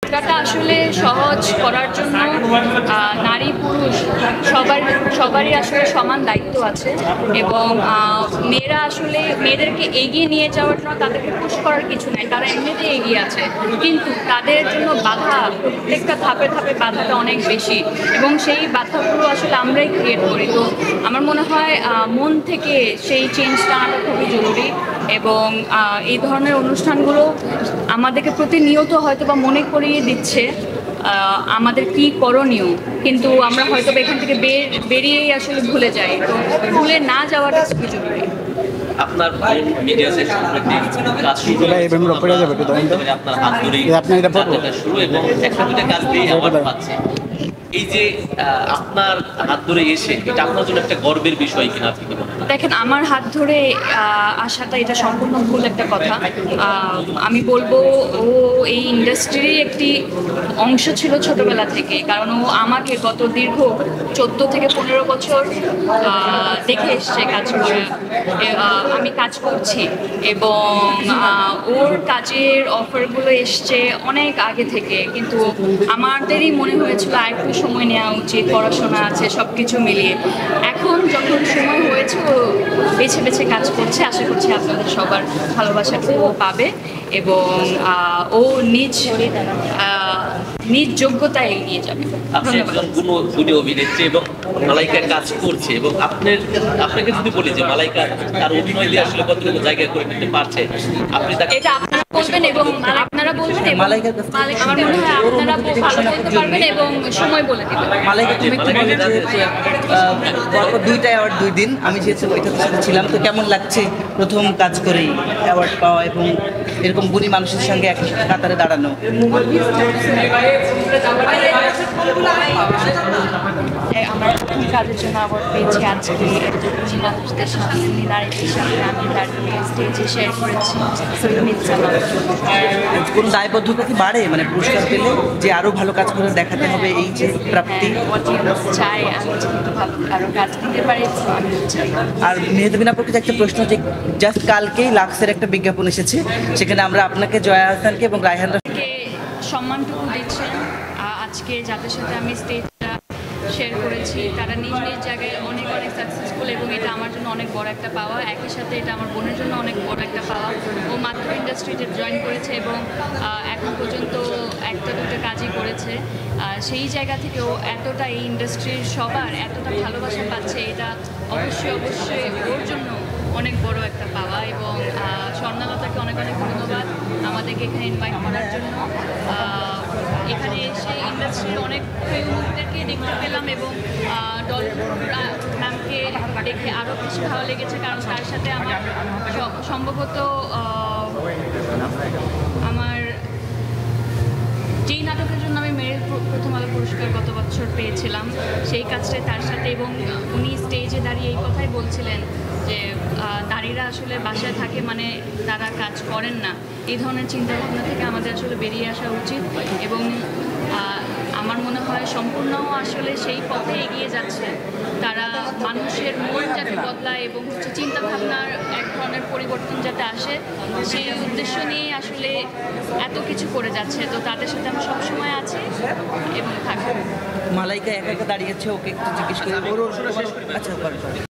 যাত্রাটা আসলে সহজ করার জন্য নারী পুরুষ সবারই আসলে সমান দায়িত্ব আছে এবং মেয়েদেরকে এগিয়ে নিয়ে যাওয়ার জন্য তাদেরকে পুশ করার কিছু নাই, তারা এমনিতেই এগিয়ে আছে, কিন্তু তাদের জন্য বাধা, প্রত্যেকটা ধাপে ধাপে বাধাটা অনেক বেশি এবং সেই বাধাগুলো আসলে আমরাই ক্রিয়েট করি। তো আমার মনে হয় মন থেকে সেই চেঞ্জটা আনাটা খুবই জরুরি এবং এই ধরনের অনুষ্ঠানগুলো আমাদেরকে প্রতিনিয়ত হয়তো বা মনে করিয়ে দিচ্ছে আমাদের কি করণীয়, কিন্তু আমরা হয়তো এখান থেকে বেরিয়েই আসলে ভুলে যাই। তো ভুলে না যাওয়াটা খুবই জরুরি। আপনার মিডিয়া সেকশন কাজ শুরু আপনার হাত ধরেই যাত্রাটা শুরু এবং একটা দুটা কাজ দিয়ে অ্যাওয়ার্ড পাচ্ছে। এই যে আপনার হাত ধরে এসে এটা আপনার জন্য একটা গর্বের বিষয় কিনা আপনি কি মনে করেন? দেখেন, আমার হাত ধরে আসাটা এটা সম্পূর্ণ ভুল একটা কথা। আমি বলবো ও এই ইন্ডাস্ট্রির একটি অংশ ছিল ছোটবেলা থেকে, কারণ ও আমাকে গত দীর্ঘ 14 থেকে 15 বছর দেখে এসছে কাজ করে। আমি কাজ করছি এবং ওর কাজের অফারগুলো এসছে অনেক আগে থেকে, কিন্তু আমাদেরই মনে হয়েছিল আরেকটু সময় নেওয়া উচিত, পড়াশোনা আছে সব কিছু মিলিয়ে। এখন যখন সময় হয়েছে ও বেছে বেছে কাজ করছে, আশা করছি আপনাদের সবার ভালোবাসাটুকু পাবে এবং ও নিজ যোগ্যতায় এগিয়ে যাবে। আপনি একজন গুণী অভিনেত্রী এবং মালাইকা কাজ করছে এবং আপনাকে যদি বলি যে মালাইকা তার অভিনয় দিয়ে আসলে কতটুকু জায়গায় করে নিতে পারছে, আপনি তাকে এটা আপনারা বলবেন এবং আপনারা বলবেন এবং আমার মনে হয় আপনারা ভালো বলতে পারবেন এবং সময় বলে দিবেন। মালাইকা, তুমি কি বলে যে গত 2টা অ্যাওয়ার্ড 2 দিন আমি যেহেতু ওইটার সাথে ছিলাম, তো কেমন লাগছে প্রথম কাজ করেই অ্যাওয়ার্ড পাওয়া এবং এরকম গুণী মানুষের সঙ্গে এক কাতারে দাঁড়ানো? আমার প্রথম কাজের জন্য অ্যাওয়ার্ড পেয়েছি আজকে মানুষদের সামনে, নারীদের সামনে আমি দাঁড়িয়ে স্টেজে শেয়ার করেছি। কোনো দায়বদ্ধতা কি বাড়ে মানে পুরস্কার পেলে, যে আরো ভালো কাজ করে দেখাতে হবে, এই যে প্রাপ্তি? চাই আমি যেহেতু ভালো আরো কাজ দিতে পারি, আমি চাই। আর মেহেদবিন আপুর কাছে একটা প্রশ্ন, যে জাস্ট কালকেই লাক্সের একটা বিজ্ঞাপন এসেছে, সেখানে আমরা আপনাকে, জয়া আহসানকে এবং রায়হান সম্মানটুকু দিচ্ছেন। আজকে যাদের সাথে আমি স্টেজটা শেয়ার করেছি তারা নিজ নিজ জায়গায় অনেক অনেক সাকসেসফুল এবং এটা আমার জন্য অনেক বড় একটা পাওয়া। একই সাথে এটা আমার বোনের জন্য অনেক বড় একটা পাওয়া। ও মাত্র ইন্ডাস্ট্রিতে জয়েন করেছে এবং এখন পর্যন্ত একটা দুটো কাজই করেছে। সেই জায়গা থেকে ও এতটা এই ইন্ডাস্ট্রির সবার এতটা ভালোবাসা পাচ্ছে, এটা অবশ্যই ওর জন্য অনেক বড় একটা পাওয়া। এবং স্বর্ণলতাকে অনেক অনেক ধন্যবাদ আমাদেরকে এখানে ইনভাইট করার জন্য। এখানে এসে ইন্ডাস্ট্রির অনেক মুখদেরকে দেখতে পেলাম এবং ডলফুল ম্যামকে দেখে আরও বেশি ভালো লেগেছে, কারণ তার সাথে আমার সম্ভবত আমার যেই নাটকের জন্য আমি মেরিল প্রথম আলো পুরস্কার গত বছর পেয়েছিলাম, সেই কাজটাই তার সাথে। এবং উনি স্টেজে দাঁড়িয়ে এই কথাই বলছিলেন যে নারীরা আসলে বাসায় থাকে মানে তারা কাজ করেন না। এই ধরনের চিন্তাভাবনা থেকে আমাদের আসলে বেরিয়ে আসা উচিত এবং আমার মনে হয় সম্পূর্ণ আসলে সেই পথে এগিয়ে যাচ্ছে। তারা মানুষের মন যাতে বদলায় এবং চিন্তাভাবনার এক ধরনের পরিবর্তন যাতে আসে, সেই উদ্দেশ্য নিয়ে আসলে এত কিছু করে যাচ্ছে। তো তাদের সাথে আমি সবসময় আছি এবং থাকবো। মালাইকা একা একা দাঁড়িয়েছে, ওকে একটু জিজ্ঞেস করে। আচ্ছা।